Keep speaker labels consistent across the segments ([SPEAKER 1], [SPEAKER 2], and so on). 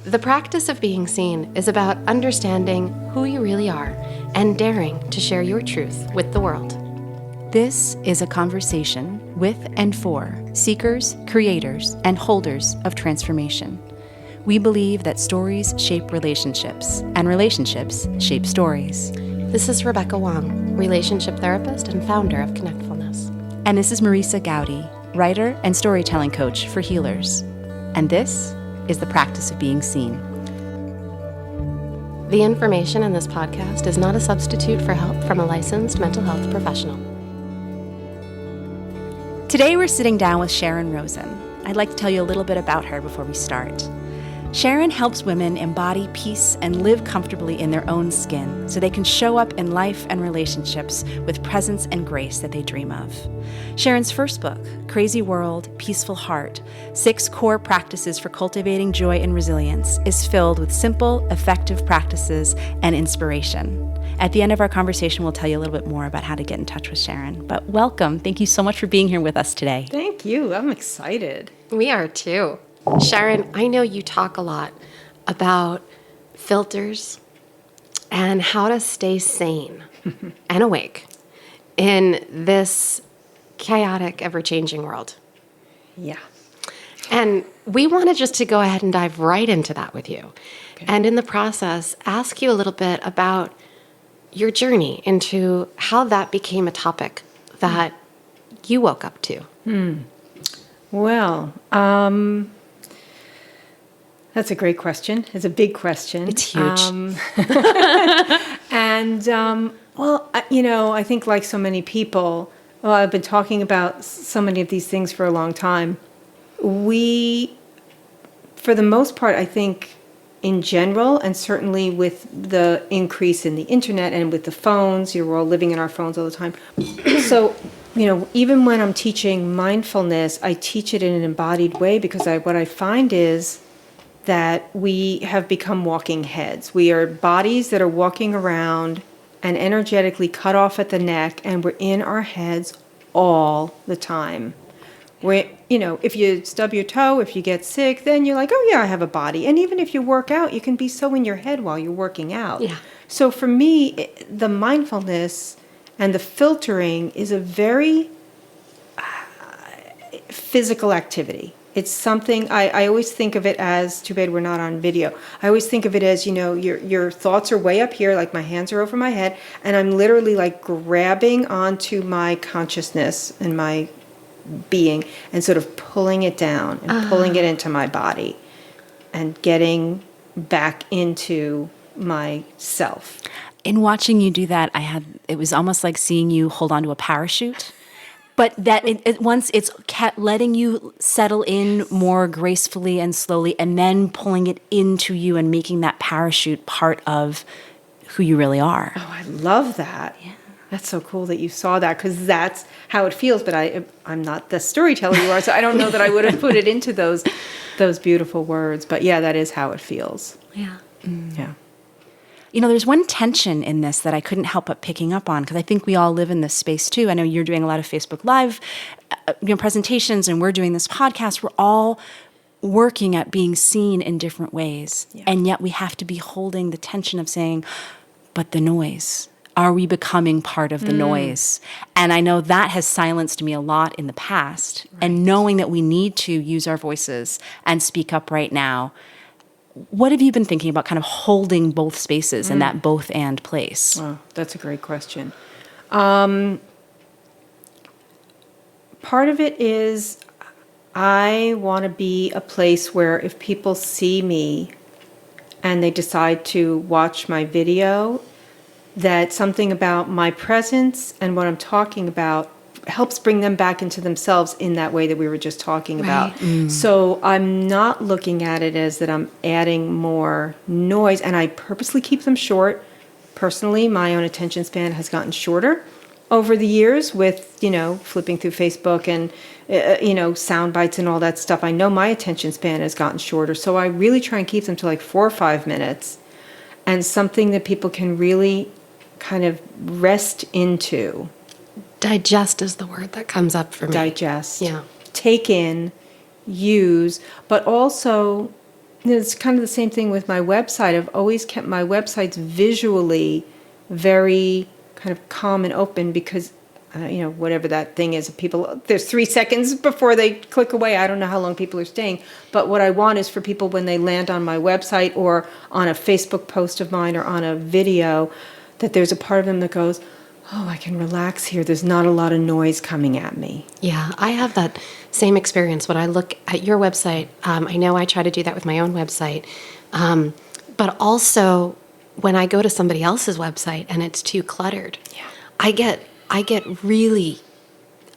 [SPEAKER 1] The practice of being seen is about understanding who you really are and daring to share your truth with the world.
[SPEAKER 2] This is a conversation with and for seekers, creators, and holders of transformation. We believe that stories shape relationships, and relationships shape stories.
[SPEAKER 1] This is Rebecca Wong, relationship therapist and founder of Connectfulness.
[SPEAKER 2] And this is Marisa Gowdy, writer and storytelling coach for healers. And this is the practice of being seen.
[SPEAKER 1] The information in this podcast is not a substitute for help from a licensed mental health professional.
[SPEAKER 2] Today we're sitting down with Sharon Rosen. I'd like to tell you a little bit about her before we start. Sharon helps women embody peace and live comfortably in their own skin so they can show up in life and relationships with presence and grace that they dream of. Sharon's first book, Crazy World, Peaceful Heart, 6 Core Practices for Cultivating Joy and Resilience, is filled with simple, effective practices and inspiration. At the end of our conversation, we'll tell you a little bit more about how to get in touch with Sharon. But welcome. Thank you so much for being here with us today.
[SPEAKER 3] Thank you. I'm excited.
[SPEAKER 1] We are too. Sharon, I know you talk a lot about filters and how to stay sane and awake in this chaotic, ever-changing world.
[SPEAKER 3] Yeah.
[SPEAKER 1] And we wanted just to go ahead and dive right into that with you.
[SPEAKER 3] Okay.
[SPEAKER 1] And in the process, ask you a little bit about your journey into how that became a topic that you woke up to.
[SPEAKER 3] Well, that's a great question. It's a big question.
[SPEAKER 1] It's huge.
[SPEAKER 3] I think like so many people, I've been talking about so many of these things for a long time. We, for the most part, I think in general, and certainly with the increase in the internet and with the phones, we're all living in our phones all the time. So, even when I'm teaching mindfulness, I teach it in an embodied way because what I find is that we have become walking heads. We are bodies that are walking around and energetically cut off at the neck, and we're in our heads all the time. If you stub your toe, if you get sick, then you're like, oh yeah, I have a body. And even if you work out, you can be so in your head while you're working out.
[SPEAKER 1] Yeah.
[SPEAKER 3] So for me, the mindfulness and the filtering is a very physical activity. It's something I always think of it as, too bad we're not on video. I always think of it as, your thoughts are way up here, like my hands are over my head, and I'm literally like grabbing onto my consciousness and my being and sort of pulling it down and pulling it into my body and getting back into myself.
[SPEAKER 2] In watching you do that, it was almost like seeing you hold onto a parachute. But that once it's kept letting you settle in more gracefully and slowly, and then pulling it into you and making that parachute part of who you really are.
[SPEAKER 3] Oh, I love that. Yeah. That's so cool that you saw that, because that's how it feels. But I'm not the storyteller you are, so I don't know that I would have put it into those beautiful words. But yeah, that is how it feels.
[SPEAKER 1] Yeah.
[SPEAKER 3] Yeah.
[SPEAKER 2] There's one tension in this that I couldn't help but picking up on, because I think we all live in this space too. I know you're doing a lot of Facebook Live presentations, and we're doing this podcast. We're all working at being seen in different ways. Yeah. And yet we have to be holding the tension of saying, but the noise. Are we becoming part of the noise? And I know that has silenced me a lot in the past. Right. And knowing that we need to use our voices and speak up right now. What have you been thinking about kind of holding both spaces in that both and place?
[SPEAKER 3] Wow, that's a great question. Part of it is I want to be a place where if people see me and they decide to watch my video, that something about my presence and what I'm talking about helps bring them back into themselves in that way that we were just talking about. So I'm not looking at it as that I'm adding more noise, and I purposely keep them short. Personally, my own attention span has gotten shorter over the years with, flipping through Facebook and, sound bites and all that stuff. I know my attention span has gotten shorter, so I really try and keep them to like 4 or 5 minutes, and something that people can really kind of rest into.
[SPEAKER 1] Digest is the word that comes up for me.
[SPEAKER 3] Digest.
[SPEAKER 1] Yeah.
[SPEAKER 3] Take in, use, but also it's kind of the same thing with my website. I've always kept my websites visually very kind of calm and open because, whatever that thing is, there's 3 seconds before they click away. I don't know how long people are staying. But what I want is for people when they land on my website or on a Facebook post of mine or on a video, that there's a part of them that goes, oh, I can relax here. There's not a lot of noise coming at me.
[SPEAKER 1] Yeah, I have that same experience. When I look at your website, I know I try to do that with my own website, but also when I go to somebody else's website and it's too cluttered, I get really,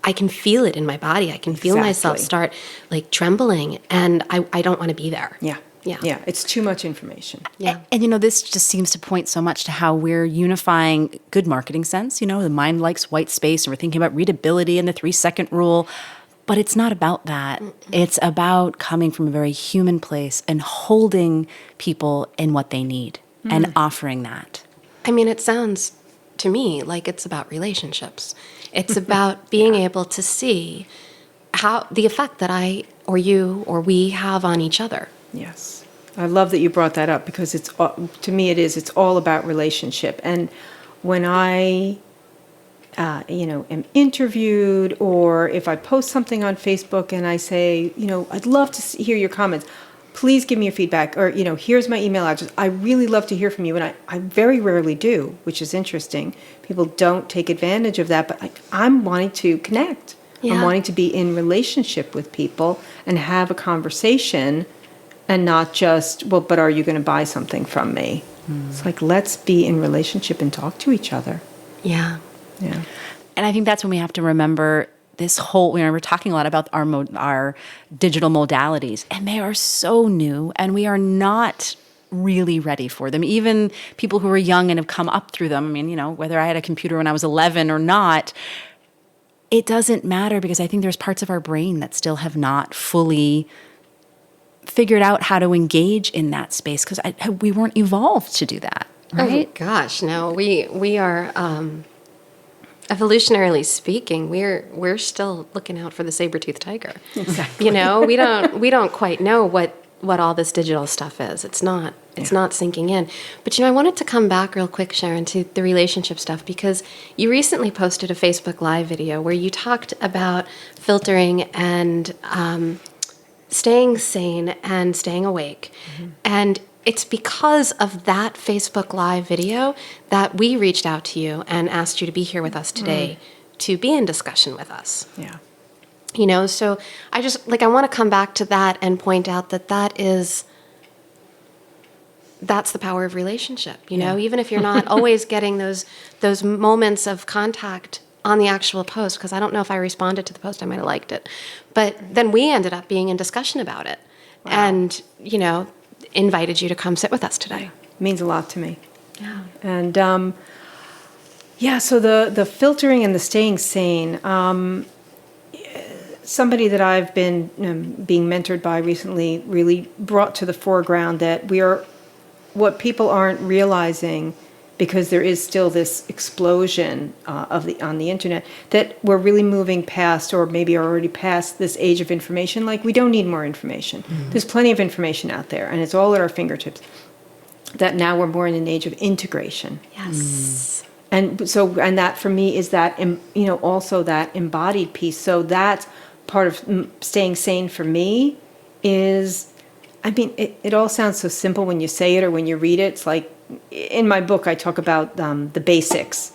[SPEAKER 1] I can feel it in my body. I can feel myself start like trembling, and I don't want to be there.
[SPEAKER 3] Yeah.
[SPEAKER 1] Yeah.
[SPEAKER 3] Yeah. It's too much information.
[SPEAKER 1] Yeah.
[SPEAKER 2] And this just seems to point so much to how we're unifying good marketing sense. The mind likes white space, and we're thinking about readability and the 3-second rule. But it's not about that. It's about coming from a very human place and holding people in what they need and offering that.
[SPEAKER 1] I mean, it sounds to me like it's about relationships. It's about being able to see how the effect that I or you or we have on each other.
[SPEAKER 3] Yes. I love that you brought that up because to me it's all about relationship. And when I, am interviewed, or if I post something on Facebook and I say, I'd love to hear your comments, please give me your feedback, or, here's my email address. I really love to hear from you. And I very rarely do, which is interesting. People don't take advantage of that, but I'm wanting to connect.
[SPEAKER 1] Yeah.
[SPEAKER 3] I'm wanting to be in relationship with people and have a conversation. And not just, well, but are you going to buy something from me? It's like, let's be in relationship and talk to each other.
[SPEAKER 1] Yeah.
[SPEAKER 3] Yeah.
[SPEAKER 2] And I think that's when we have to remember this whole, we're talking a lot about our digital modalities, and they are so new, and we are not really ready for them. Even people who are young and have come up through them, whether I had a computer when I was 11 or not, it doesn't matter, because I think there's parts of our brain that still have not fully figured out how to engage in that space, because we weren't evolved to do that, right?
[SPEAKER 1] Oh gosh, no, we are evolutionarily speaking, we're still looking out for the saber-toothed tiger.
[SPEAKER 3] Exactly.
[SPEAKER 1] We don't quite know what all this digital stuff is. It's not sinking in. But I wanted to come back real quick, Sharon, to the relationship stuff, because you recently posted a Facebook Live video where you talked about filtering and staying sane and staying awake. And it's because of that Facebook Live video that we reached out to you and asked you to be here with us today to be in discussion with us.
[SPEAKER 3] Yeah.
[SPEAKER 1] So I want to come back to that and point out that's the power of relationship. Even if you're not always getting those moments of contact on the actual post, because I don't know if I responded to the post, I might have liked it. But then we ended up being in discussion about it.
[SPEAKER 3] Wow.
[SPEAKER 1] And, invited you to come sit with us today.
[SPEAKER 3] It means a lot to me.
[SPEAKER 1] Yeah.
[SPEAKER 3] And so the filtering and the staying sane, somebody that I've been being mentored by recently really brought to the foreground that what people aren't realizing, because there is still this explosion on the internet, that we're really moving past, or maybe are already past, this age of information. Like, we don't need more information. There's plenty of information out there, and it's all at our fingertips. That now we're more in an age of integration.
[SPEAKER 1] Yes.
[SPEAKER 3] And that for me is that, also that embodied piece. So that's part of staying sane for me is, it all sounds so simple when you say it or when you read it. It's like, in my book, I talk about the basics,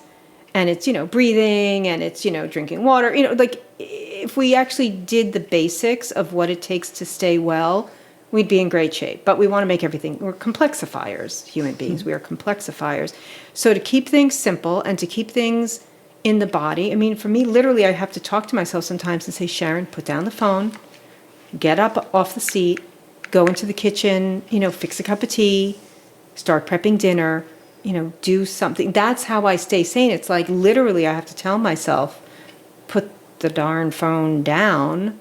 [SPEAKER 3] and it's, breathing, and it's, drinking water, like, if we actually did the basics of what it takes to stay well, we'd be in great shape. But we want to make everything, we're complexifiers, human beings, we are complexifiers. So to keep things simple and to keep things in the body, for me, literally, I have to talk to myself sometimes and say, Sharon, put down the phone, get up off the seat, go into the kitchen, fix a cup of tea, start prepping dinner, do something. That's how I stay sane. It's like, literally, I have to tell myself, put the darn phone down.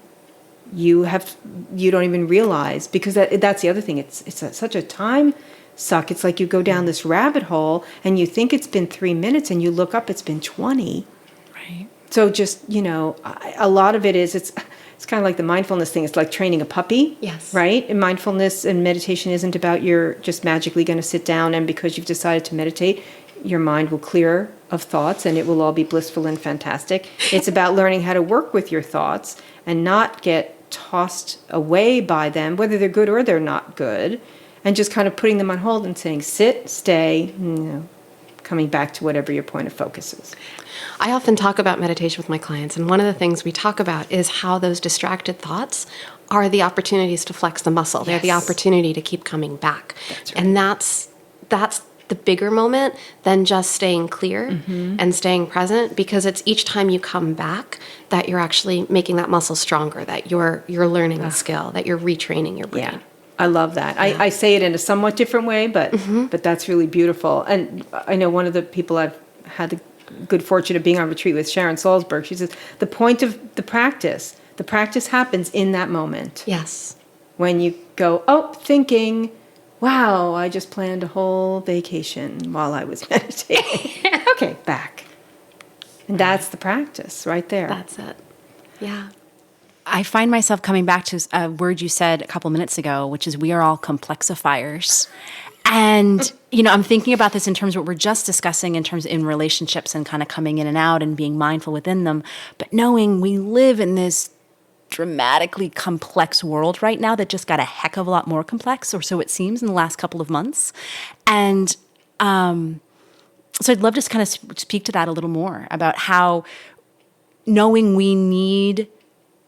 [SPEAKER 3] You don't even realize, because that's the other thing. It's such a time suck. It's like you go down this rabbit hole and you think it's been 3 minutes and you look up, it's been 20.
[SPEAKER 2] Right.
[SPEAKER 3] So just, a lot of it is, it's kind of like the mindfulness thing. It's like training a puppy.
[SPEAKER 1] Yes.
[SPEAKER 3] Right? And mindfulness and meditation isn't about you're just magically going to sit down and because you've decided to meditate, your mind will clear of thoughts and it will all be blissful and fantastic. It's about learning how to work with your thoughts and not get tossed away by them, whether they're good or they're not good, and just kind of putting them on hold and saying, sit, stay, coming back to whatever your point of focus is.
[SPEAKER 1] I often talk about meditation with my clients, and one of the things we talk about is how those distracted thoughts are the opportunities to flex the muscle. They're the opportunity to keep coming back.
[SPEAKER 3] That's right.
[SPEAKER 1] And that's the bigger moment than just staying clear and staying present, because it's each time you come back that you're actually making that muscle stronger, that you're learning a skill, that you're retraining your brain.
[SPEAKER 3] Yeah, I love that. I say it in a somewhat different way, but that's really beautiful. And I know one of the people I've had the good fortune of being on retreat with, Sharon Salzberg, she says, the point of the practice happens in that moment.
[SPEAKER 1] Yes.
[SPEAKER 3] When you go, thinking, wow, I just planned a whole vacation while I was meditating. Okay, back. And that's the practice right there.
[SPEAKER 1] That's it. Yeah.
[SPEAKER 2] I find myself coming back to a word you said a couple minutes ago, which is we are all complexifiers. And, I'm thinking about this in terms of what we're just discussing in terms of in relationships and kind of coming in and out and being mindful within them. But knowing we live in this dramatically complex world right now that just got a heck of a lot more complex, or so it seems, in the last couple of months. And so I'd love to kind of speak to that a little more, about how knowing we need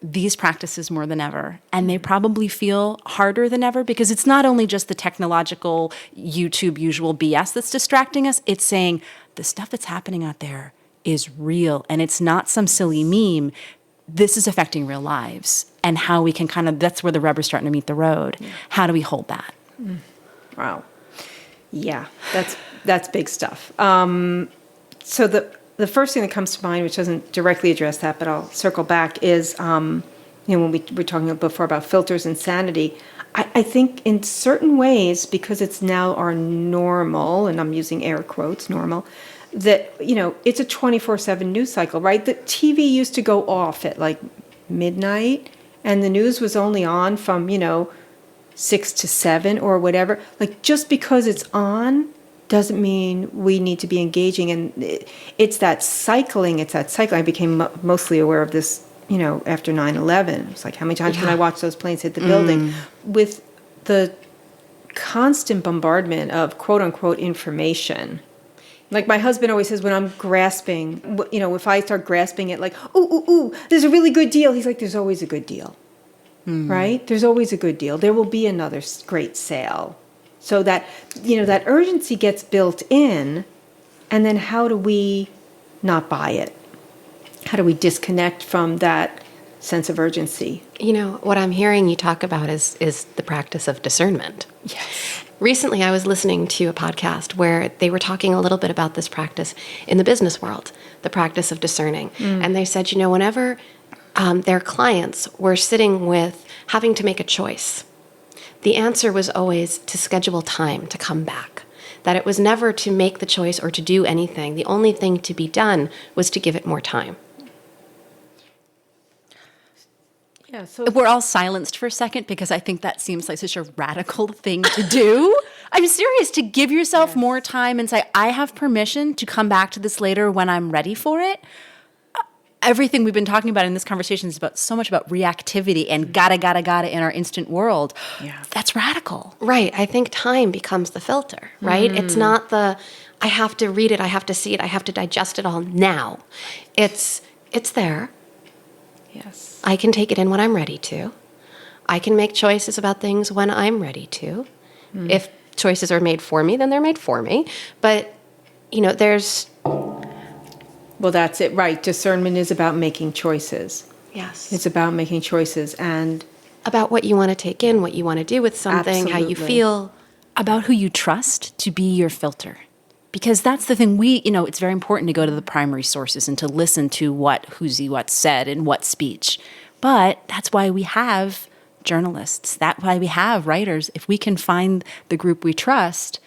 [SPEAKER 2] these practices more than ever, and they probably feel harder than ever, because it's not only just the technological YouTube usual BS that's distracting us, it's saying the stuff that's happening out there is real, and it's not some silly meme. This is affecting real lives, and how we can that's where the rubber's starting to meet the road. Yeah. How do we hold that?
[SPEAKER 3] Wow. Yeah, that's big stuff. So the first thing that comes to mind, which doesn't directly address that, but I'll circle back, is, when we were talking before about filters and sanity, I think in certain ways, because it's now our normal, and I'm using air quotes, normal, that, it's a 24/7 news cycle, right? The TV used to go off at like midnight, and the news was only on from, 6 to 7 or whatever. Like, just because it's on doesn't mean we need to be engaging. And it's that cycling. I became mostly aware of this, after 9/11. It's like, how many times can I watch those planes hit the building? With the constant bombardment of quote unquote information. Like my husband always says, when I'm grasping, if I start grasping it, like, ooh, there's a really good deal. He's like, there's always a good deal, right? There's always a good deal. There will be another great sale. So that, that urgency gets built in, and then how do we not buy it? How do we disconnect from that sense of urgency?
[SPEAKER 1] What I'm hearing you talk about is the practice of discernment.
[SPEAKER 3] Yes.
[SPEAKER 1] Recently, I was listening to a podcast where they were talking a little bit about this practice in the business world, the practice of discerning. And they said, whenever their clients were sitting with having to make a choice, the answer was always to schedule time to come back. That it was never to make the choice or to do anything. The only thing to be done was to give it more time.
[SPEAKER 3] Yeah, so
[SPEAKER 2] We're all silenced for a second, because I think that seems like such a radical thing to do. I'm serious, to give yourself more time and say, I have permission to come back to this later when I'm ready for it. Everything we've been talking about in this conversation is so much about reactivity and gotta in our instant world.
[SPEAKER 3] Yeah.
[SPEAKER 2] That's radical.
[SPEAKER 1] Right. I think time becomes the filter, right? It's not I have to read it, I have to see it, I have to digest it all now. It's there.
[SPEAKER 3] yes.
[SPEAKER 1] I can take it in when I'm ready to. I can make choices about things when I'm ready to. If choices are made for me, then they're made for me. But, there's...
[SPEAKER 3] Well, that's it, right. Discernment is about making choices.
[SPEAKER 1] Yes.
[SPEAKER 3] It's about making choices and
[SPEAKER 1] about what you want to take in, what you want to do with something, how you
[SPEAKER 3] Absolutely.
[SPEAKER 1] feel.
[SPEAKER 2] About who you trust to be your filter. Because that's the thing, it's very important to go to the primary sources and to listen to who's said in what speech. But that's why we have journalists. That's why we have writers. If we can find the group we trust,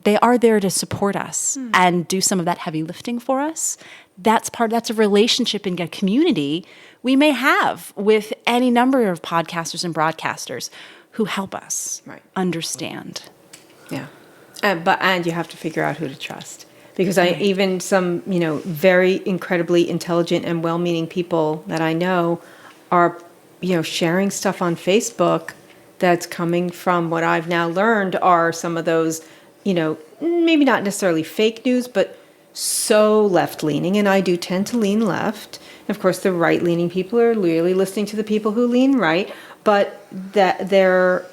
[SPEAKER 2] They are there to support us and do some of that heavy lifting for us. That's a relationship and a community we may have with any number of podcasters and broadcasters who help us understand.
[SPEAKER 3] Yeah. And you have to figure out who to trust. Because even some, very incredibly intelligent and well-meaning people that I know are, sharing stuff on Facebook that's coming from what I've now learned are some of those, maybe not necessarily fake news, but so left-leaning. And I do tend to lean left. And of course, the right-leaning people are really listening to the people who lean right, but that they're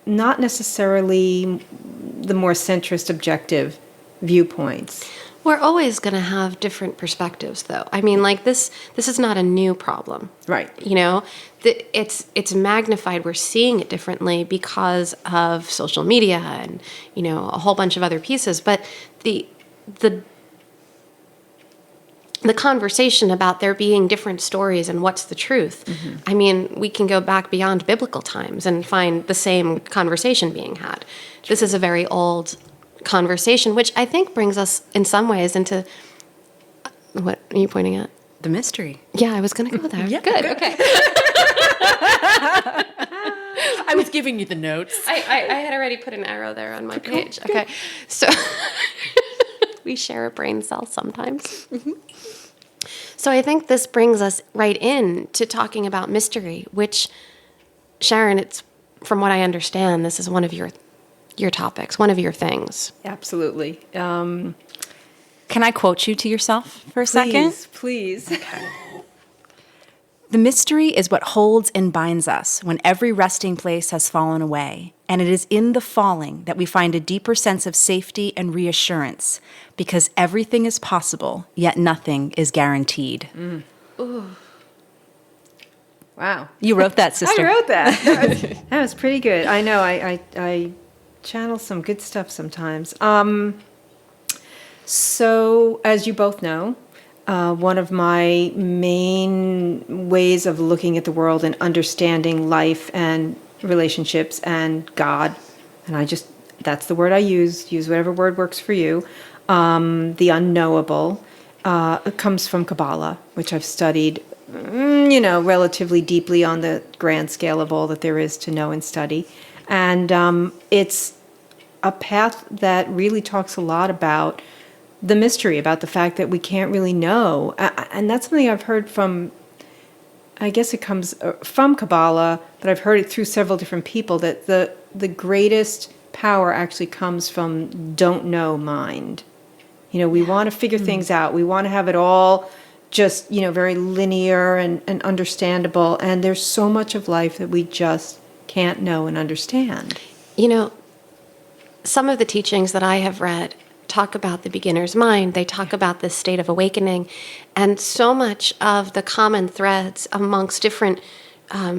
[SPEAKER 3] not necessarily the more centrist objective viewpoints.
[SPEAKER 1] We're always going to have different perspectives, though. I mean, like this is not a new problem.
[SPEAKER 3] Right.
[SPEAKER 1] It's magnified. We're seeing it differently because of social media and, a whole bunch of other pieces. But the conversation about there being different stories and what's the truth. Mm-hmm. I mean, we can go back beyond biblical times and find the same conversation being had. This is a very old conversation, which I think brings us in some ways into what are you pointing at?
[SPEAKER 2] The mystery.
[SPEAKER 1] Yeah, I was going to go there.
[SPEAKER 2] Yeah.
[SPEAKER 1] Good. Okay.
[SPEAKER 2] I was giving you the notes.
[SPEAKER 1] I had already put an arrow there on my page. Okay. So we share a brain cell sometimes. Mm-hmm. So I think this brings us right in to talking about mystery, which, Sharon, it's from what I understand, this is one of your topics, one of your things.
[SPEAKER 3] Absolutely.
[SPEAKER 2] Can I quote you to yourself for a second?
[SPEAKER 3] Please.
[SPEAKER 2] Okay. The mystery is what holds and binds us when every resting place has fallen away, and it is in the falling that we find a deeper sense of safety and reassurance, because everything is possible, yet nothing is guaranteed.
[SPEAKER 3] Mm. Ooh. Wow.
[SPEAKER 2] You wrote that, sister.
[SPEAKER 3] I wrote that. That was pretty good. I know. I channel some good stuff sometimes. So, as you both know, one of my main ways of looking at the world and understanding life and relationships and God, and that's the word I use whatever word works for you, the unknowable, it comes from Kabbalah, which I've studied, relatively deeply on the grand scale of all that there is to know and study. And it's a path that really talks a lot about the mystery, about the fact that we can't really know. And that's something I've heard from, I guess it comes from Kabbalah, but I've heard it through several different people, that the greatest power actually comes from don't know mind. We want to figure things out. We want to have it all just, very linear and understandable. And there's so much of life that we just can't know and understand.
[SPEAKER 1] Some of the teachings that I have read talk about the beginner's mind. They talk about this state of awakening. And so much of the common threads amongst different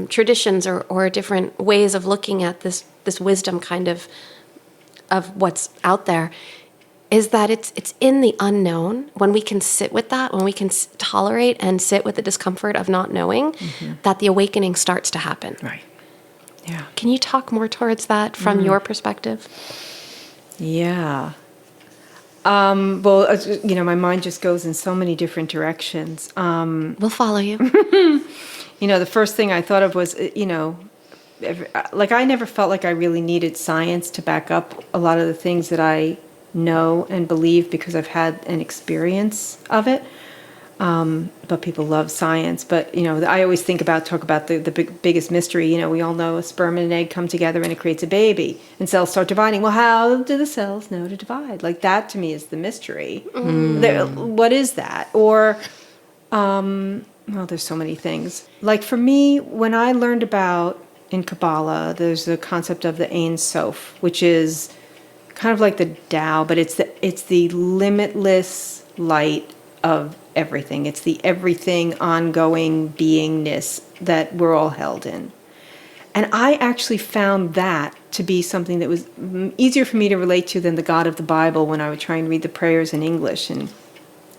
[SPEAKER 1] traditions or different ways of looking at this wisdom kind of what's out there is that it's in the unknown. When we can sit with that, when we can tolerate and sit with the discomfort of not knowing, that the awakening starts to happen.
[SPEAKER 3] Right. Yeah.
[SPEAKER 1] Can you talk more towards that from your perspective?
[SPEAKER 3] Yeah. Well, my mind just goes in so many different directions.
[SPEAKER 1] We'll follow you.
[SPEAKER 3] The first thing I thought of was, I never felt like I really needed science to back up a lot of the things that I know and believe because I've had an experience of it. But people love science. But, I always talk about the biggest mystery. We all know a sperm and an egg come together and it creates a baby and cells start dividing. Well, how do the cells know to divide? Like that to me is the mystery. What is that? Or, there's so many things. Like for me, when I learned about in Kabbalah, there's the concept of the Ein Sof, which is kind of like the Tao, but it's the limitless light of everything. It's the everything ongoing beingness that we're all held in. And I actually found that to be something that was easier for me to relate to than the God of the Bible when I would try and read the prayers in English and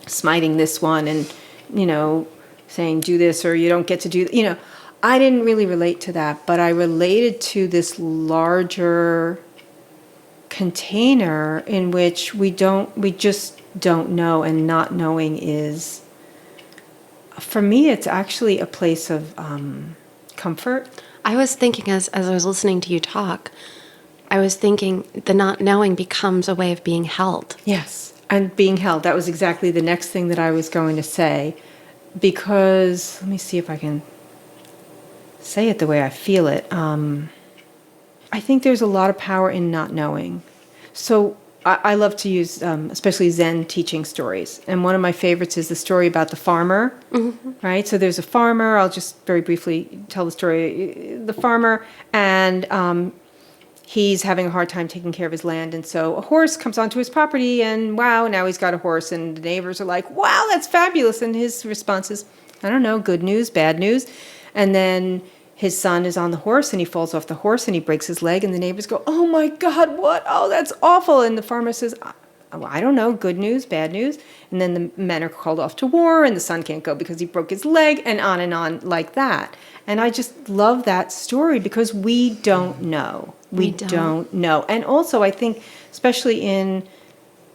[SPEAKER 3] smiting this one and, saying do this or you don't get to do, I didn't really relate to that, but I related to this larger container in which we just don't know, and not knowing is, for me, it's actually a place of comfort.
[SPEAKER 1] I was thinking as I was listening to you talk, I was thinking the not knowing becomes a way of being held.
[SPEAKER 3] Yes, and being held. That was exactly the next thing that I was going to say, because let me see if I can say it the way I feel it. I think there's a lot of power in not knowing. So I love to use, especially Zen teaching stories. And one of my favorites is the story about the farmer, right? So there's a farmer. I'll just very briefly tell the story. The farmer, and he's having a hard time taking care of his land. And so a horse comes onto his property, and wow, now he's got a horse. And the neighbors are like, wow, that's fabulous. And his response is, I don't know, good news, bad news. And then his son is on the horse, and he falls off the horse, and he breaks his leg, and the neighbors go, oh my God, what? Oh, that's awful. And the farmer says, I don't know, good news, bad news. And then the men are called off to war, and the son can't go because he broke his leg, and on like that. And I just love that story because we don't know. We don't know. And also, I think, especially in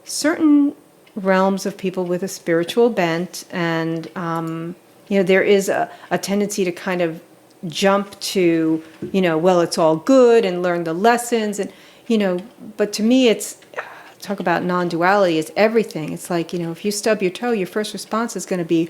[SPEAKER 3] certain realms of people with a spiritual bent, and, there is a tendency to kind of jump to, well, it's all good, and learn the lessons, and, but to me, it's, talk about non-duality, it's everything. It's like, if you stub your toe, your first response is going to be,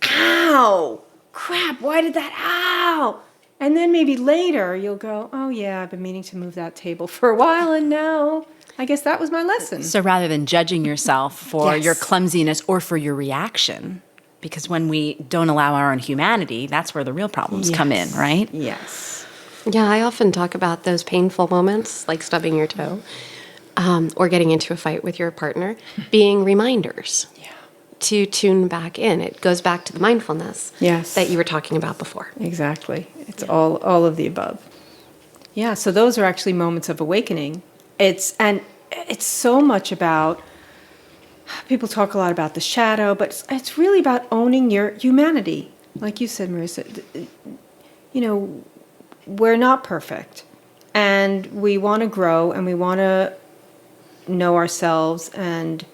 [SPEAKER 3] ow, crap, why did that, ow? And then maybe later you'll go, oh yeah, I've been meaning to move that table for a while, and now I guess that was my lesson.
[SPEAKER 2] So rather than judging yourself for
[SPEAKER 3] Yes.
[SPEAKER 2] your clumsiness or for your reaction, because when we don't allow our own humanity, that's where the real problems come in, right?
[SPEAKER 3] Yes.
[SPEAKER 1] Yeah, I often talk about those painful moments, like stubbing your toe, or getting into a fight with your partner, being reminders to tune back in. It goes back to the mindfulness that you were talking about before.
[SPEAKER 3] Exactly. It's all of the above. Yeah, so those are actually moments of awakening. It's so much about, people talk a lot about the shadow, but it's really about owning your humanity. Like you said, Marissa, we're not perfect, and we want to grow, and we want to know ourselves and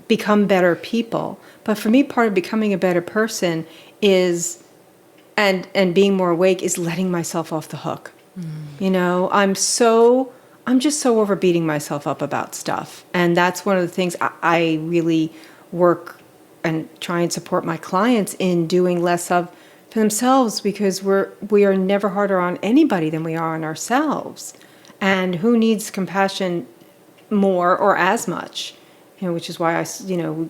[SPEAKER 3] become better people. But for me, part of becoming a better person is, and being more awake, is letting myself off the hook. I'm just so over beating myself up about stuff. And that's one of the things I really work and try and support my clients in doing less of for themselves, because we are never harder on anybody than we are on ourselves. And who needs compassion more or as much? Which is why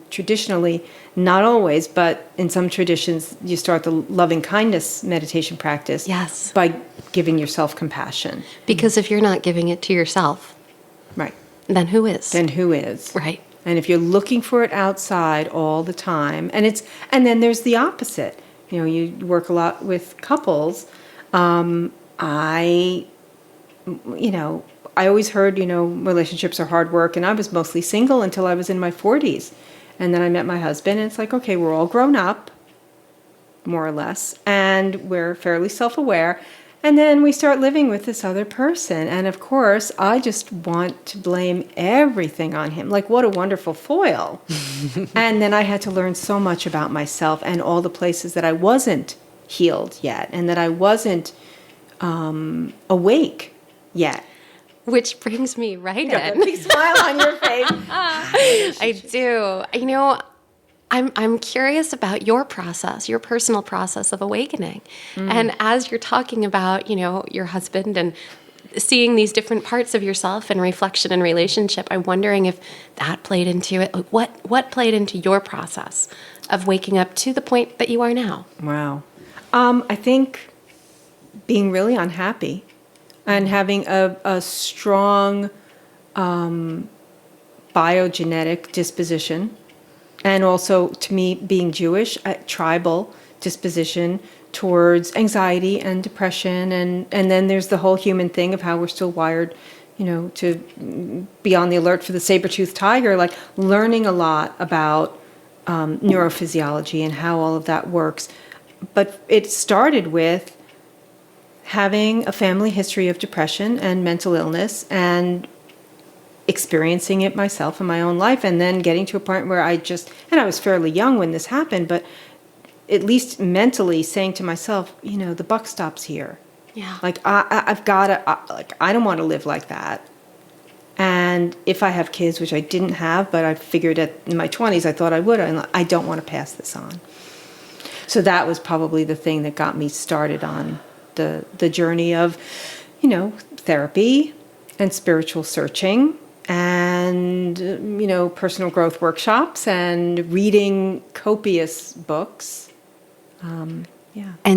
[SPEAKER 3] traditionally, not always, but in some traditions, you start the loving kindness meditation practice by giving yourself compassion.
[SPEAKER 1] Because if you're not giving it to yourself,
[SPEAKER 3] Right.
[SPEAKER 1] then who is?
[SPEAKER 3] Right. And if you're looking for it outside all the time, and then there's the opposite. You work a lot with couples. I always heard, relationships are hard work, and I was mostly single until I was in my 40s. And then I met my husband, and it's like, okay, we're all grown up, more or less, and we're fairly self-aware. And then we start living with this other person. And of course, I just want to blame everything on him. Like, what a wonderful foil. And then I had to learn so much about myself and all the places that I wasn't healed yet, and that I wasn't awake yet.
[SPEAKER 1] Which brings me right
[SPEAKER 3] You got
[SPEAKER 1] in.
[SPEAKER 3] that big smile on your face.
[SPEAKER 1] I do. I'm curious about your process, your personal process of awakening. And as you're talking about, your husband and seeing these different parts of yourself and reflection and relationship, I'm wondering if that played into it. Like, what played into your process of waking up to the point that you are now?
[SPEAKER 3] Wow. I think being really unhappy and having a strong biogenetic disposition, and also, to me, being Jewish, a tribal disposition towards anxiety and depression, and then there's the whole human thing of how we're still wired, to be on the alert for the saber-toothed tiger, like learning a lot about neurophysiology and how all of that works. But it started with having a family history of depression and mental illness and experiencing it myself in my own life, and then getting to a point where and I was fairly young when this happened, but at least mentally saying to myself, the buck stops here.
[SPEAKER 1] Yeah.
[SPEAKER 3] Like I've got to, I don't want to live like that. And if I have kids, which I didn't have, but I figured in my 20s, I thought I would, I don't want to pass this on. So that was probably the thing that got me started on the journey of, therapy and spiritual searching and, personal growth workshops and reading copious books.
[SPEAKER 2] And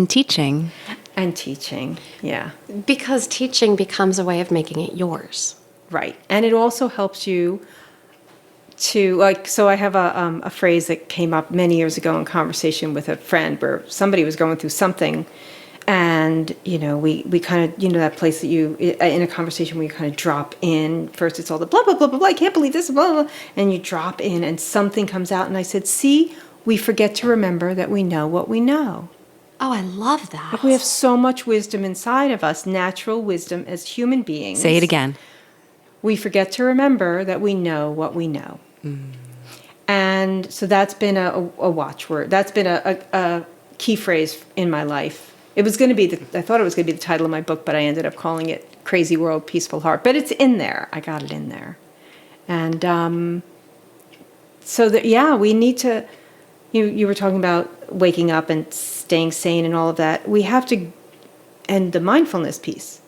[SPEAKER 2] teaching.
[SPEAKER 3] And teaching, yeah.
[SPEAKER 1] Because teaching becomes a way of making it yours.
[SPEAKER 3] Right. And it also helps you to, so I have a phrase that came up many years ago in conversation with a friend where somebody was going through something, and, we kind of, that place that in a conversation where you kind of drop in. First it's all the blah, blah, blah, blah, blah, I can't believe this, blah, blah, blah, and you drop in and something comes out. And I said, see, we forget to remember that we know what we know.
[SPEAKER 1] Oh, I love that.
[SPEAKER 3] Like we have so much wisdom inside of us, natural wisdom as human beings.
[SPEAKER 2] Say it again.
[SPEAKER 3] We forget to remember that we know what we know. And so that's been a watchword. That's been a key phrase in my life. It was going to be, I thought it was going to be the title of my book, but I ended up calling it Crazy World, Peaceful Heart. But it's in there. I got it in there. And so that, we need to, you were talking about waking up and staying sane and all of that. We have to, and the mindfulness piece.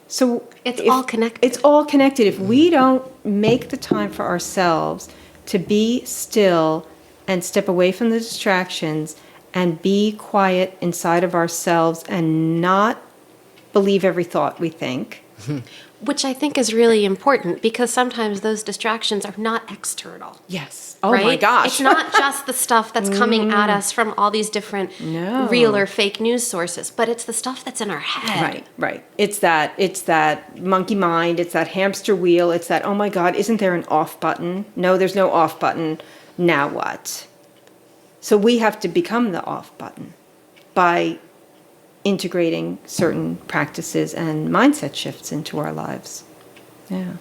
[SPEAKER 3] So
[SPEAKER 1] It's all connected.
[SPEAKER 3] It's all connected. If we don't make the time for ourselves to be still and step away from the distractions and be quiet inside of ourselves and not believe every thought we think.
[SPEAKER 1] Which I think is really important, because sometimes those distractions are not external.
[SPEAKER 3] Yes. Oh
[SPEAKER 1] right?
[SPEAKER 3] my gosh.
[SPEAKER 1] It's not just the stuff that's coming at us from all these different real or fake news sources, but it's the stuff that's in our head.
[SPEAKER 3] Right. It's that monkey mind, it's that hamster wheel, it's that, oh my God, isn't there an off button? No, there's no off button. Now what? So we have to become the off button by integrating certain practices and mindset shifts into our lives. Yeah.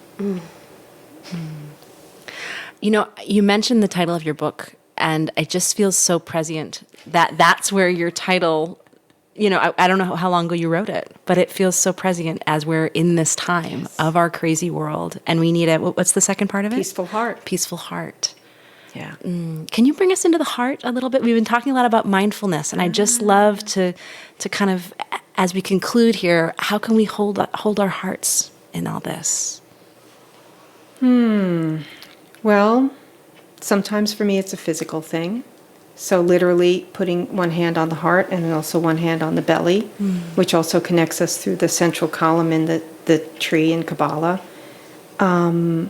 [SPEAKER 2] You mentioned the title of your book, and it just feels so prescient that that's where your title, I don't know how long ago you wrote it, but it feels so prescient as we're in this time of our crazy world, and we need what's the second part of it?
[SPEAKER 3] Peaceful heart.
[SPEAKER 2] Peaceful heart.
[SPEAKER 3] Yeah.
[SPEAKER 2] Can you bring us into the heart a little bit? We've been talking a lot about mindfulness, and I just love to kind of, as we conclude here, how can we hold our hearts in all this?
[SPEAKER 3] Well, sometimes for me it's a physical thing. So literally putting one hand on the heart and then also one hand on the belly, which also connects us through the central column in the tree in Kabbalah. I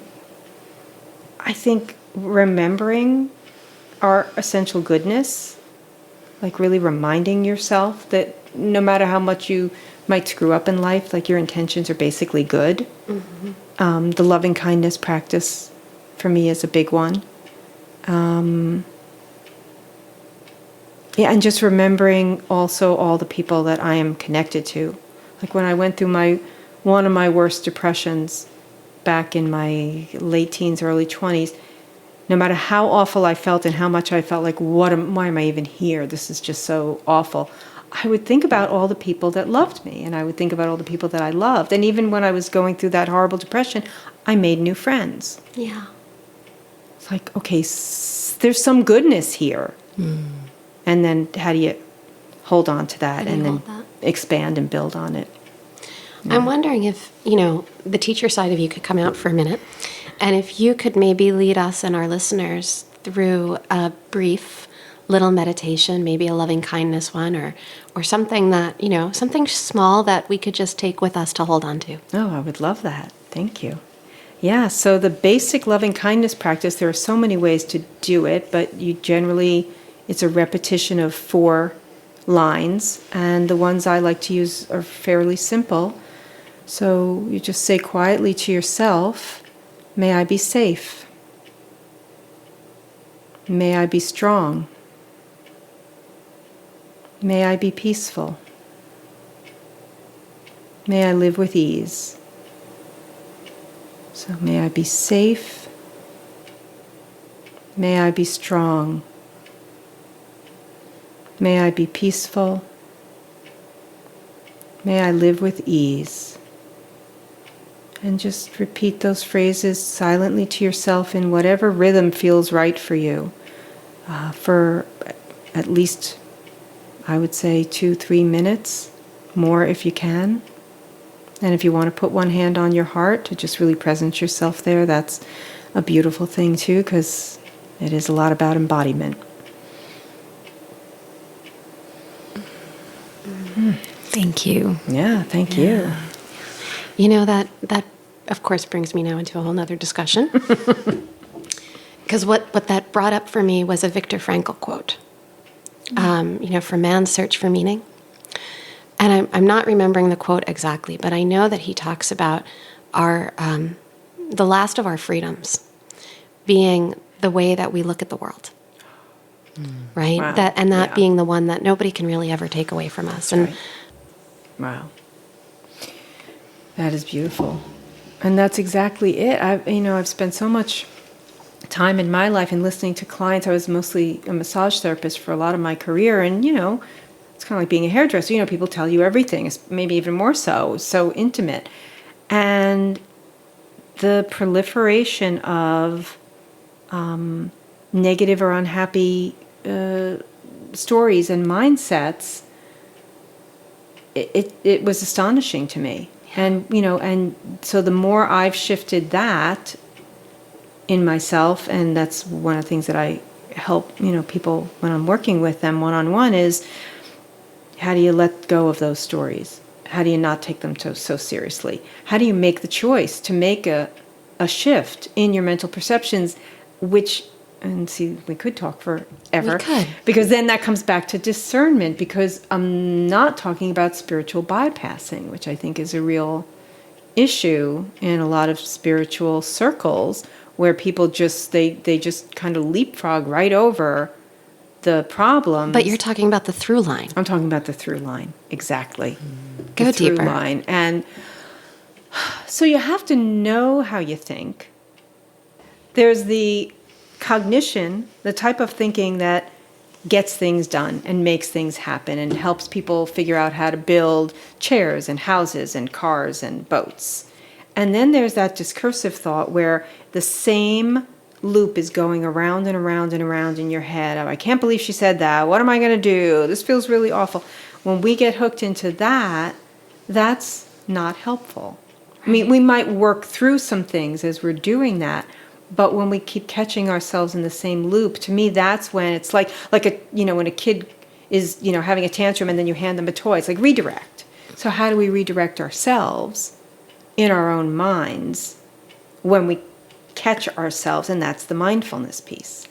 [SPEAKER 3] think remembering our essential goodness, like really reminding yourself that no matter how much you might screw up in life, like your intentions are basically good. The loving kindness practice for me is a big one. And just remembering also all the people that I am connected to. Like when I went through one of my worst depressions back in my late teens, early 20s, no matter how awful I felt and how much I felt like, why am I even here? This is just so awful. I would think about all the people that loved me, and I would think about all the people that I loved. And even when I was going through that horrible depression, I made new friends.
[SPEAKER 1] Yeah.
[SPEAKER 3] It's like, okay, there's some goodness here. And then how do you hold on to that and then expand and build on it? Yeah.
[SPEAKER 1] I'm wondering if, the teacher side of you could come out for a minute, and if you could maybe lead us and our listeners through a brief little meditation, maybe a loving kindness one, or something that, something small that we could just take with us to hold on to.
[SPEAKER 3] Oh, I would love that. Thank you. Yeah, so the basic loving kindness practice, there are so many ways to do it, but it's a repetition of 4 lines, and the ones I like to use are fairly simple. So you just say quietly to yourself, may I be safe. May I be strong. May I be peaceful. May I live with ease. So may I be safe. May I be strong. May I be peaceful. May I live with ease. And just repeat those phrases silently to yourself in whatever rhythm feels right for you. For at least, I would say, 2-3 minutes, more if you can. And if you want to put one hand on your heart to just really present yourself there, that's a beautiful thing too, because it is a lot about embodiment.
[SPEAKER 2] Thank you.
[SPEAKER 3] Yeah, thank you.
[SPEAKER 1] You know, that of course brings me now into a whole nother discussion. Because what that brought up for me was a Viktor Frankl quote, for man's search for meaning. And I'm not remembering the quote exactly, but I know that he talks about the last of our freedoms being the way that we look at the world. Right?
[SPEAKER 3] Wow.
[SPEAKER 1] That being the one that nobody can really ever take away from us.
[SPEAKER 3] Right. Wow. That is beautiful. And that's exactly it. I've spent so much time in my life in listening to clients. I was mostly a massage therapist for a lot of my career. And, it's kind of like being a hairdresser. People tell you everything, maybe even more so intimate. And the proliferation of negative or unhappy stories and mindsets, it was astonishing to me. And, and so the more I've shifted that in myself, and that's one of the things that I help, people when I'm working with them one-on-one is, how do you let go of those stories? How do you not take them so seriously? How do you make the choice to make a shift in your mental perceptions, and see, we could talk forever.
[SPEAKER 1] We could.
[SPEAKER 3] Because then that comes back to discernment, because I'm not talking about spiritual bypassing, which I think is a real issue in a lot of spiritual circles, where people they just kind of leapfrog right over the problems.
[SPEAKER 1] But you're talking about the through line.
[SPEAKER 3] I'm talking about the through line, exactly.
[SPEAKER 1] Go
[SPEAKER 3] The through
[SPEAKER 1] deeper.
[SPEAKER 3] line. And so you have to know how you think. There's the cognition, the type of thinking that gets things done and makes things happen and helps people figure out how to build chairs and houses and cars and boats. And then there's that discursive thought where the same loop is going around and around and around in your head. Oh, I can't believe she said that. What am I going to do? This feels really awful. When we get hooked into that, that's not helpful. I mean, we might work through some things as we're doing that, but when we keep catching ourselves in the same loop, to me, that's when it's like when a kid is, having a tantrum and then you hand them a toy. It's like redirect. So how do we redirect ourselves in our own minds when we catch ourselves? And that's the mindfulness piece.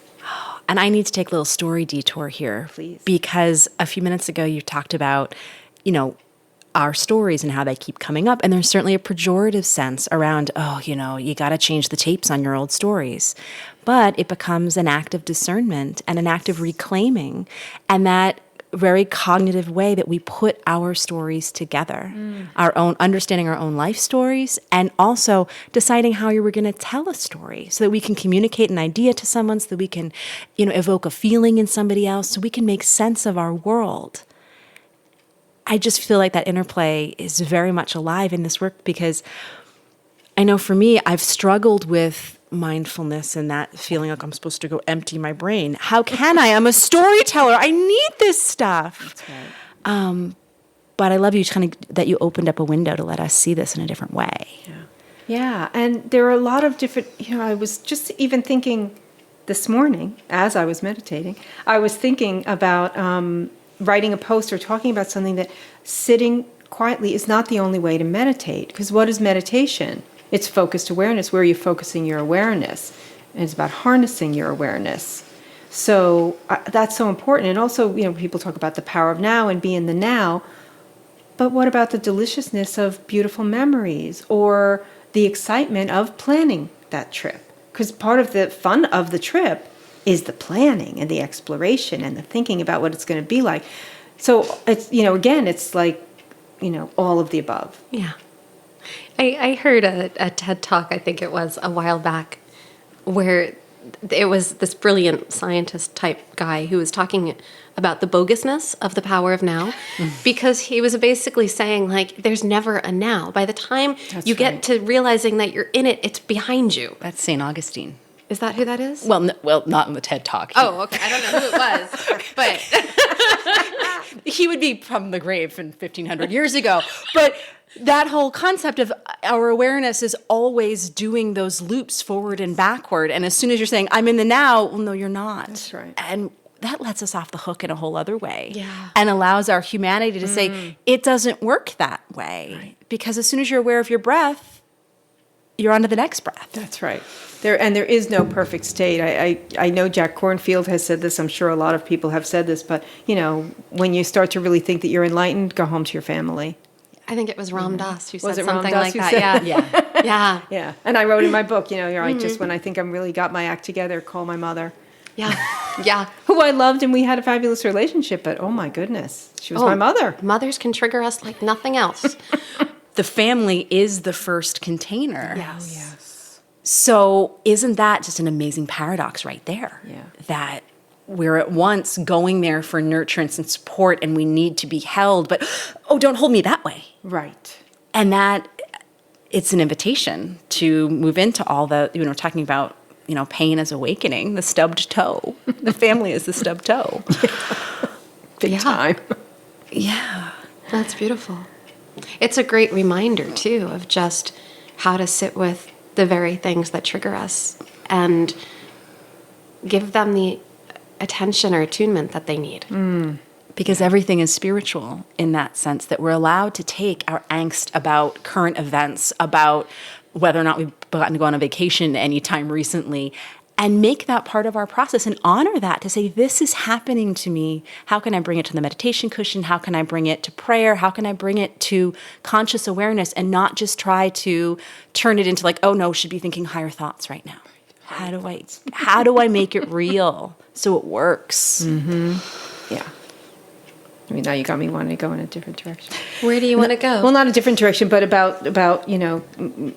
[SPEAKER 2] And I need to take a little story detour here.
[SPEAKER 3] Please.
[SPEAKER 2] Because a few minutes ago you talked about, our stories and how they keep coming up. And there's certainly a pejorative sense around, you got to change the tapes on your old stories. But it becomes an act of discernment and an act of reclaiming, and that very cognitive way that we put our stories together, our own understanding our own life stories, and also deciding how you were going to tell a story so that we can communicate an idea to someone, so that we can, evoke a feeling in somebody else, so we can make sense of our world. I just feel like that interplay is very much alive in this work, because I know for me, I've struggled with mindfulness and that feeling like I'm supposed to go empty my brain. How can I? I'm a storyteller. I need this stuff.
[SPEAKER 3] That's right.
[SPEAKER 2] But I love you that you opened up a window to let us see this in a different way.
[SPEAKER 3] Yeah, and there are a lot of different, I was just even thinking this morning, as I was meditating, I was thinking about writing a post or talking about something that sitting quietly is not the only way to meditate. Because what is meditation? It's focused awareness. Where are you focusing your awareness? And it's about harnessing your awareness. So that's so important. And also, people talk about the power of now and be in the now. But what about the deliciousness of beautiful memories or the excitement of planning that trip? Because part of the fun of the trip is the planning and the exploration and the thinking about what it's going to be like. So it's, again, it's like all of the above.
[SPEAKER 1] Yeah. I heard a TED Talk, I think it was, a while back, where it was this brilliant scientist type guy who was talking about the bogusness of the power of now, because he was basically saying, like, there's never a now. By the time you get to realizing that you're in it, it's behind you.
[SPEAKER 2] That's St. Augustine.
[SPEAKER 1] Is that who that is?
[SPEAKER 2] Well, not in the TED Talk.
[SPEAKER 1] Oh, okay. I don't know who it was, but
[SPEAKER 2] He would be from the grave in 1,500 years ago. But that whole concept of our awareness is always doing those loops forward and backward. And as soon as you're saying, I'm in the now, well, no, you're not.
[SPEAKER 3] That's right.
[SPEAKER 2] And that lets us off the hook in a whole other way.
[SPEAKER 1] Yeah.
[SPEAKER 2] And allows our humanity to say, it doesn't work that way. Right. Because as soon as you're aware of your breath, you're on to the next breath.
[SPEAKER 3] That's right. There is no perfect state. I know Jack Kornfield has said this. I'm sure a lot of people have said this. But, when you start to really think that you're enlightened, go home to your family.
[SPEAKER 1] I think it was Ram Dass who
[SPEAKER 3] Was
[SPEAKER 1] said
[SPEAKER 3] it Ram
[SPEAKER 1] something
[SPEAKER 3] Dass
[SPEAKER 1] like
[SPEAKER 3] who
[SPEAKER 1] that.
[SPEAKER 3] said-
[SPEAKER 1] Yeah. Yeah.
[SPEAKER 3] Yeah. And I wrote in my book, just when I think I'm really got my act together, call my mother.
[SPEAKER 1] Yeah. Yeah.
[SPEAKER 3] Who I loved, and we had a fabulous relationship. But, oh, my goodness, she was my mother.
[SPEAKER 1] Mothers can trigger us like nothing else.
[SPEAKER 2] The family is the first container.
[SPEAKER 1] Yes.
[SPEAKER 3] Yes.
[SPEAKER 2] So isn't that just an amazing paradox right there?
[SPEAKER 3] Yeah.
[SPEAKER 2] That we're at once going there for nurturance and support, and we need to be held, but, oh, don't hold me that way.
[SPEAKER 3] Right.
[SPEAKER 2] And that it's an invitation to move into all the, talking about, pain as awakening, the stubbed toe. The family is the stubbed toe.
[SPEAKER 3] Big time.
[SPEAKER 2] Yeah.
[SPEAKER 1] That's beautiful. It's a great reminder, too, of just how to sit with the very things that trigger us and give them the attention or attunement that they need.
[SPEAKER 2] Because everything is spiritual in that sense, that we're allowed to take our angst about current events, about whether or not we've gotten to go on a vacation anytime recently, and make that part of our process and honor that, to say, this is happening to me. How can I bring it to the meditation cushion? How can I bring it to prayer? How can I bring it to conscious awareness and not just try to turn it into like, oh no, should be thinking higher thoughts right now. How do I make it real so it works?
[SPEAKER 3] Yeah. I mean, now you got me wanting to go in a different direction.
[SPEAKER 1] Where do you want to go?
[SPEAKER 3] Well, not a different direction, but about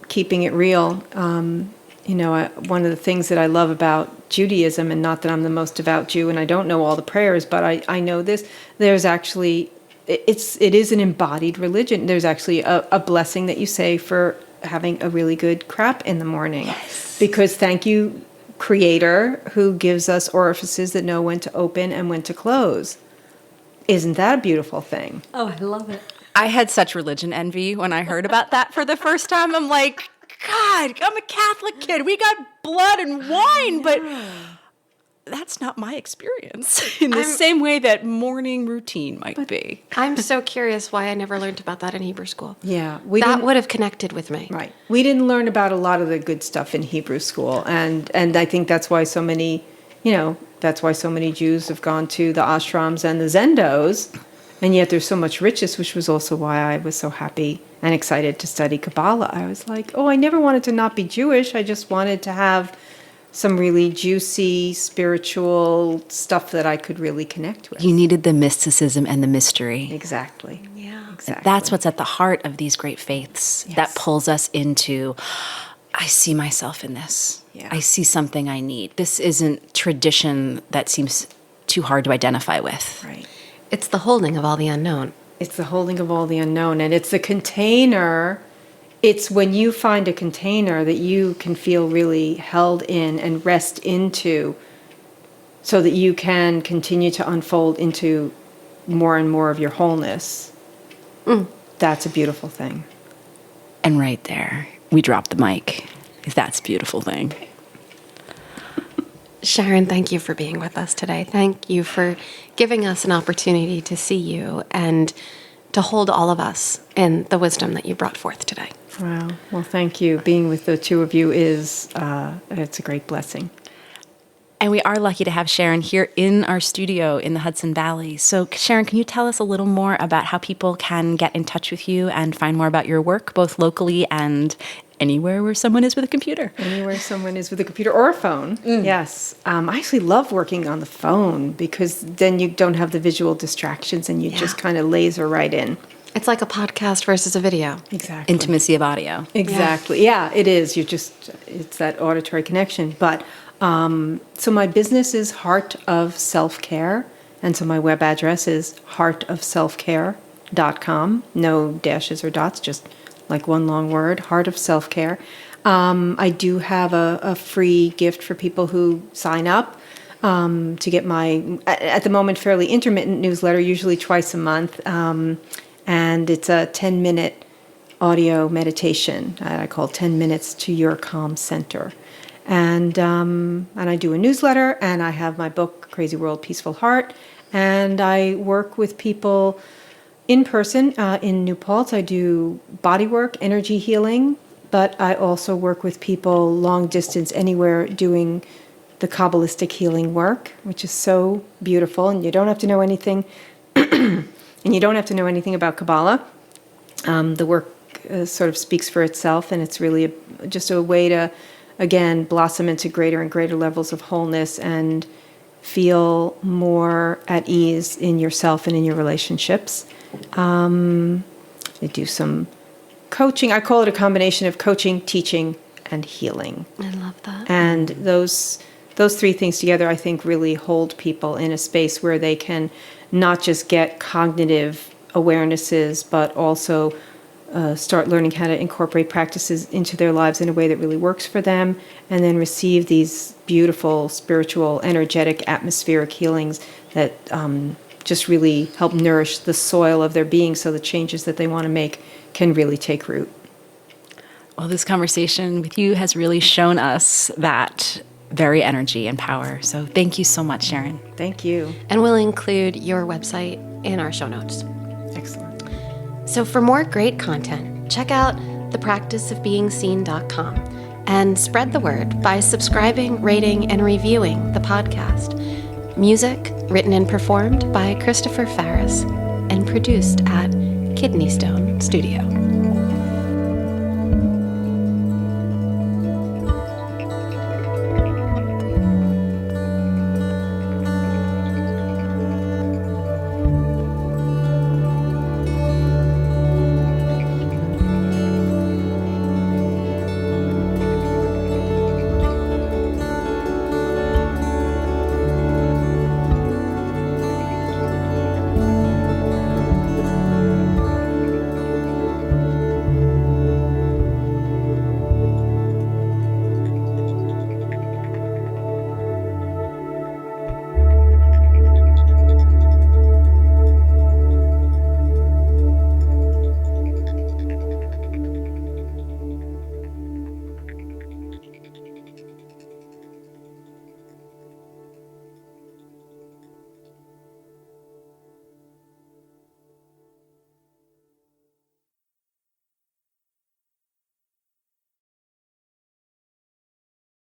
[SPEAKER 3] keeping it real. One of the things that I love about Judaism, and not that I'm the most devout Jew and I don't know all the prayers, but I know this. There's actually, it is an embodied religion. There's actually a blessing that you say for having a really good crap in the morning. Yes. Because thank you, Creator, who gives us orifices that know when to open and when to close. Isn't that a beautiful thing?
[SPEAKER 1] Oh, I love it.
[SPEAKER 2] I had such religion envy when I heard about that for the first time. I'm like, God, I'm a Catholic kid. We got blood and wine, but that's not my experience in the same way that morning routine might be.
[SPEAKER 1] I'm so curious why I never learned about that in Hebrew school.
[SPEAKER 3] Yeah.
[SPEAKER 1] That would have connected with me.
[SPEAKER 3] Right. We didn't learn about a lot of the good stuff in Hebrew school. And I think that's why so many, Jews have gone to the ashrams and the zendos. And yet there's so much richness, which was also why I was so happy and excited to study Kabbalah. I was like, oh, I never wanted to not be Jewish. I just wanted to have some really juicy spiritual stuff that I could really connect with.
[SPEAKER 2] You needed the mysticism and the mystery.
[SPEAKER 3] Exactly.
[SPEAKER 1] Yeah.
[SPEAKER 3] Exactly.
[SPEAKER 2] That's what's at the heart of these great faiths that pulls us into, I see myself in this.
[SPEAKER 3] Yeah.
[SPEAKER 2] I see something I need. This isn't tradition that seems too hard to identify with.
[SPEAKER 3] Right.
[SPEAKER 1] It's the holding of all the unknown.
[SPEAKER 3] It's the holding of all the unknown. And it's the container. It's when you find a container that you can feel really held in and rest into, so that you can continue to unfold into more and more of your wholeness. That's a beautiful thing.
[SPEAKER 2] And right there, we drop the mic. That's a beautiful thing.
[SPEAKER 1] Sharon, thank you for being with us today. Thank you for giving us an opportunity to see you and to hold all of us in the wisdom that you brought forth today.
[SPEAKER 3] Wow. Well, thank you. Being with the two of you it's a great blessing.
[SPEAKER 2] And we are lucky to have Sharon here in our studio in the Hudson Valley. So Sharon, can you tell us a little more about how people can get in touch with you and find more about your work, both locally and anywhere where someone is with a computer?
[SPEAKER 3] Anywhere someone is with a computer or a phone. Yes. I actually love working on the phone because then you don't have the visual distractions and you just kind of laser right in.
[SPEAKER 1] It's like a podcast versus a video.
[SPEAKER 3] Exactly.
[SPEAKER 2] Intimacy of audio.
[SPEAKER 3] Exactly. Yeah, it is. It's that auditory connection. But so my business is Heart of Self-Care. And so my web address is heartofselfcare.com. No dashes or dots, just like one long word, Heart of Self-Care. I do have a free gift for people who sign up to get my, at the moment, fairly intermittent newsletter, usually twice a month. And it's a 10-minute audio meditation. I call 10 minutes to your calm center. And I do a newsletter, and I have my book, Crazy World, Peaceful Heart. And I work with people in person in New Paltz. I do body work, energy healing, but I also work with people long distance anywhere doing the Kabbalistic healing work, which is so beautiful. And you don't have to know anything. And you don't have to know anything about Kabbalah. The work sort of speaks for itself, and it's really just a way to, again, blossom into greater and greater levels of wholeness and feel more at ease in yourself and in your relationships. I do some coaching. I call it a combination of coaching, teaching, and healing.
[SPEAKER 1] I love that.
[SPEAKER 3] And those three things together, I think, really hold people in a space where they can not just get cognitive awarenesses, but also start learning how to incorporate practices into their lives in a way that really works for them, and then receive these beautiful, spiritual, energetic, atmospheric healings that just really help nourish the soil of their being so the changes that they want to make can really take root.
[SPEAKER 2] Well, this conversation with you has really shown us that very energy and power. So thank you so much, Sharon.
[SPEAKER 3] Thank you.
[SPEAKER 1] And we'll include your website in our show notes.
[SPEAKER 3] Excellent.
[SPEAKER 1] So for more great content, check out thepracticeofbeingseen.com and spread the word by subscribing, rating, and reviewing the podcast. Music written and performed by Christopher Farris and produced at Kidney Stone Studio.